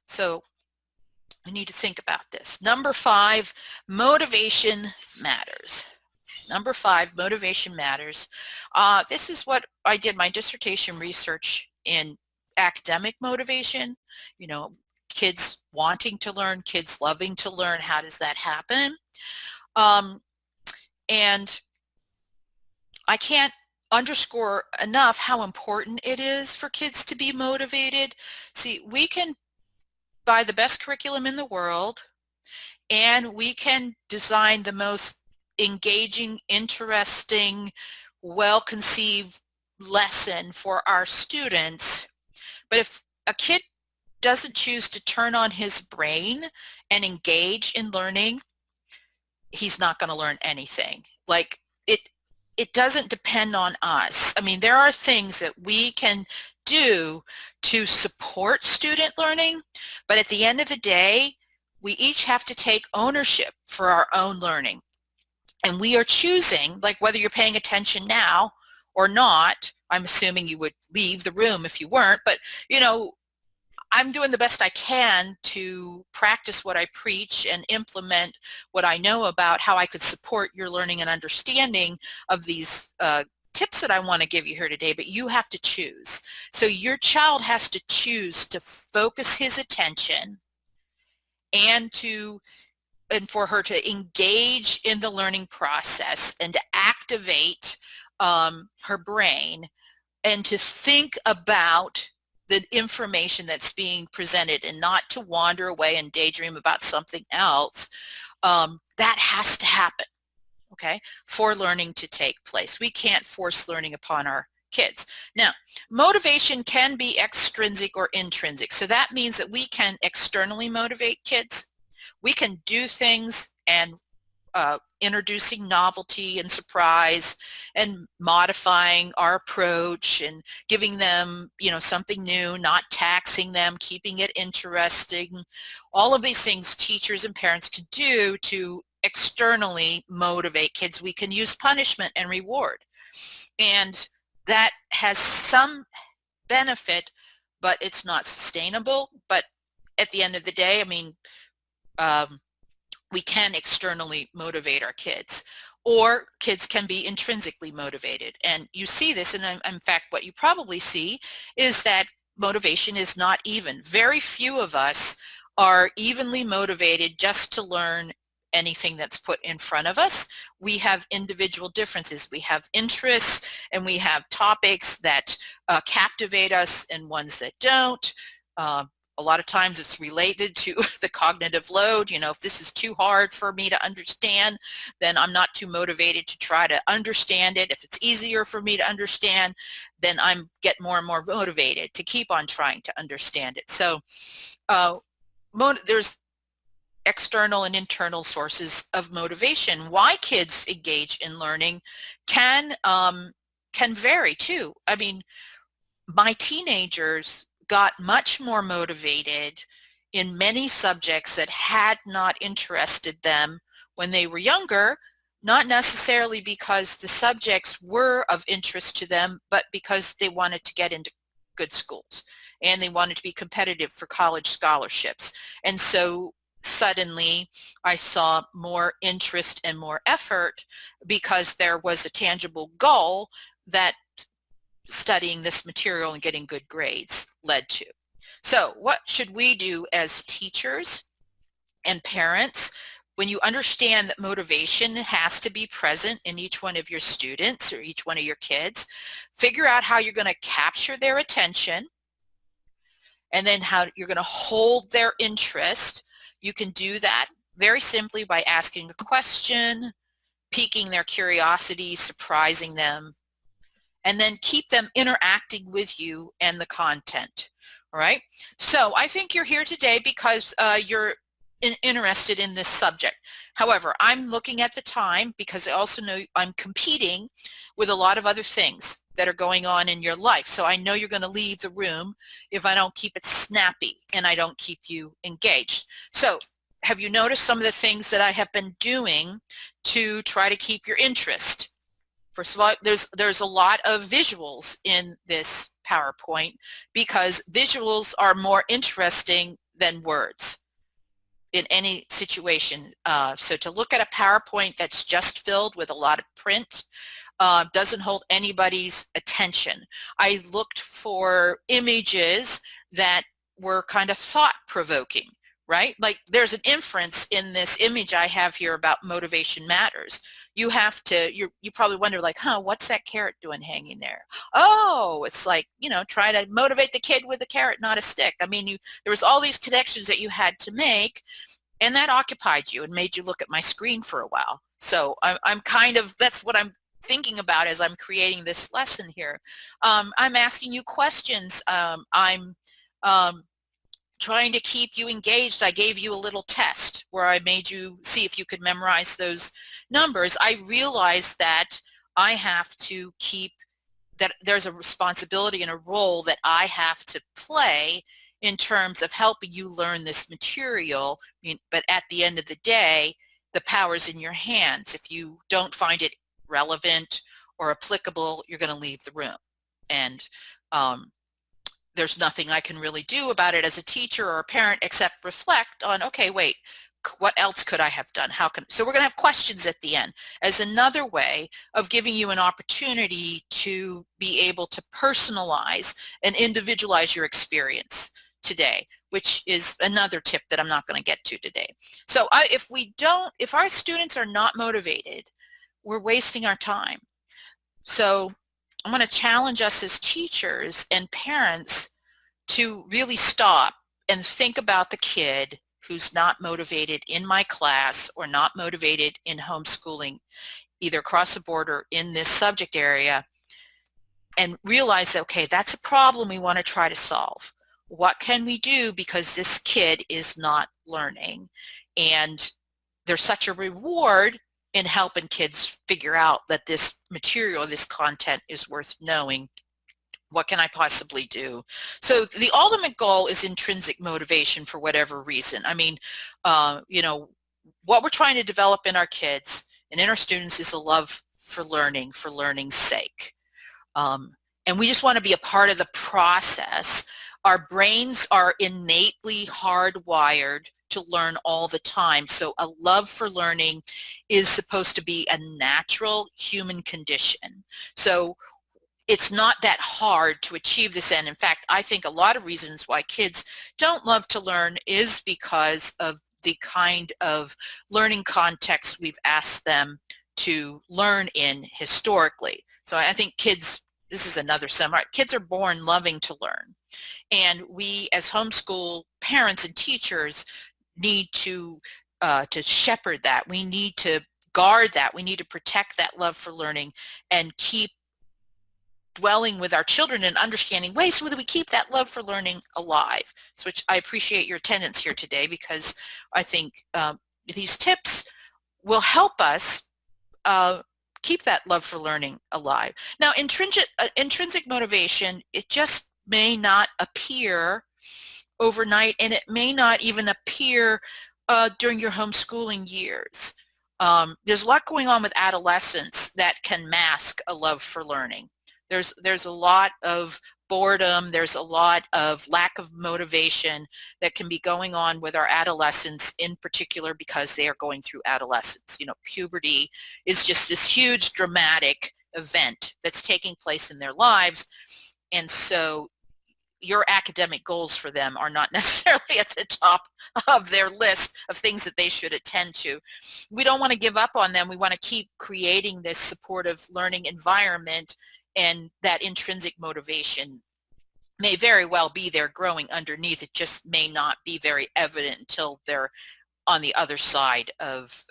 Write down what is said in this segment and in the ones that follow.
So we need to think about this. Number 5, motivation matters. Number 5, motivation matters. This is what I did my dissertation research in: academic motivation, you know, kids wanting to learn, kids loving to learn. How does that happen? And I can't underscore enough how important it is for kids to be motivated. See, we can buy the best curriculum in the world, and we can design the most engaging, interesting, well-conceived lesson for our students. But if a kid doesn't choose to turn on his brain and engage in learning, he's not going to learn anything. Like, it doesn't depend on us. I mean, there are things that we can do to support student learning, but at the end of the day, we each have to take ownership for our own learning. And we are choosing, like, whether you're paying attention now or not. I'm assuming you would leave the room if you weren't, but you know, I'm doing the best I can to practice what I preach and implement what I know about how I could support your learning and understanding of these tips that I want to give you here today, but you have to choose. So your child has to choose to focus his attention and for her to engage in the learning process and to activate her brain and to think about the information that's being presented and not to wander away and daydream about something else. That has to happen, okay, for learning to take place. We can't force learning upon our kids. Now, motivation can be extrinsic or intrinsic. So that means that we can externally motivate kids. We can do things and introducing novelty and surprise and modifying our approach and giving them, you know, something new, not taxing them, keeping it interesting. All of these things teachers and parents can do to externally motivate kids. We can use punishment and reward, and that has some benefit, but it's not sustainable. But at the end of the day, I mean, we can externally motivate our kids, or kids can be intrinsically motivated. And you see this, and in fact, what you probably see is that motivation is not even. Very few of us are evenly motivated just to learn anything that's put in front of us. We have individual differences. We have interests, and we have topics that captivate us and ones that don't. A lot of times it's related to the cognitive load. You know, if this is too hard for me to understand, then I'm not too motivated to try to understand it. If it's easier for me to understand, then I'm get more and more motivated to keep on trying to understand it. So there's external and internal sources of motivation. Why kids engage in learning can vary too. I mean, my teenagers got much more motivated in many subjects that had not interested them when they were younger, not necessarily because the subjects were of interest to them, but because they wanted to get into good schools and they wanted to be competitive for college scholarships. And so suddenly I saw more interest and more effort because there was a tangible goal that studying this material and getting good grades led to. So what should we do as teachers and parents when you understand that motivation has to be present in each one of your students or each one of your kids? Figure out how you're going to capture their attention and then how you're going to hold their interest. You can do that very simply by asking a question, piquing their curiosity, surprising them, and then keep them interacting with you and the content. All right. So I think you're here today because you're interested in this subject. However, I'm looking at the time because I also know I'm competing with a lot of other things that are going on in your life. So I know you're going to leave the room if I don't keep it snappy and I don't keep you engaged. So have you noticed some of the things that I have been doing to try to keep your interest? First of all, there's a lot of visuals in this PowerPoint because visuals are more interesting than words in any situation. So to look at a PowerPoint that's just filled with a lot of print doesn't hold anybody's attention. I looked for images that were kind of thought-provoking, right? Like there's an inference in this image I have here about motivation matters. You have to, you probably wonder like, what's that carrot doing hanging there? Oh, it's like, try to motivate the kid with a carrot, not a stick. I mean, there was all these connections that you had to make, and that occupied you and made you look at my screen for a while. So I'm kind of, that's what I'm thinking about as I'm creating this lesson here. I'm asking you questions. I'm trying to keep you engaged. I gave you a little test where I made you see if you could memorize those numbers. I realized that I have to keep, that there's a responsibility and a role that I have to play in terms of helping you learn this material. But at the end of the day, the power's in your hands. If you don't find it relevant or applicable, you're going to leave the room. And there's nothing I can really do about it as a teacher or a parent except reflect on, okay, wait, what else could I have done? So we're going to have questions at the end as another way of giving you an opportunity to be able to personalize and individualize your experience today, which is another tip that I'm not going to get to today. So if our students are not motivated, we're wasting our time. So I'm going to challenge us as teachers and parents to really stop and think about the kid who's not motivated in my class or not motivated in homeschooling, either across the board or in this subject area, and realize that, okay, that's a problem we want to try to solve. What can we do because this kid is not learning? And there's such a reward in helping kids figure out that this material, this content is worth knowing. What can I possibly do? So the ultimate goal is intrinsic motivation for whatever reason. I mean, what we're trying to develop in our kids and in our students is a love for learning's sake. And we just want to be a part of the process. Our brains are innately hardwired to learn all the time. So a love for learning is supposed to be a natural human condition. So it's not that hard to achieve this end. In fact, I think a lot of reasons why kids don't love to learn is because of the kind of learning context we've asked them to learn in historically. So I think kids, this is another summary, kids are born loving to learn. And we as homeschool parents and teachers need to shepherd that. We need to guard that. We need to protect that love for learning and keep dwelling with our children and understanding ways so that we keep that love for learning alive. So which I appreciate your attendance here today, because I think these tips will help us keep that love for learning alive. Now, intrinsic motivation, it just may not appear overnight, and it may not even appear during your homeschooling years. There's a lot going on with adolescence that can mask a love for learning. There's a lot of boredom, there's a lot of lack of motivation that can be going on with our adolescents, in particular because they are going through adolescence. Puberty is just this huge dramatic event that's taking place in their lives, and so your academic goals for them are not necessarily at the top of their list of things that they should attend to. We don't want to give up on them. We want to keep creating this supportive learning environment, and that intrinsic motivation may very well be there growing underneath. It just may not be very evident until they're on the other side of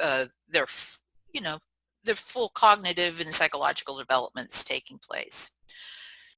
their full cognitive and psychological development is taking place.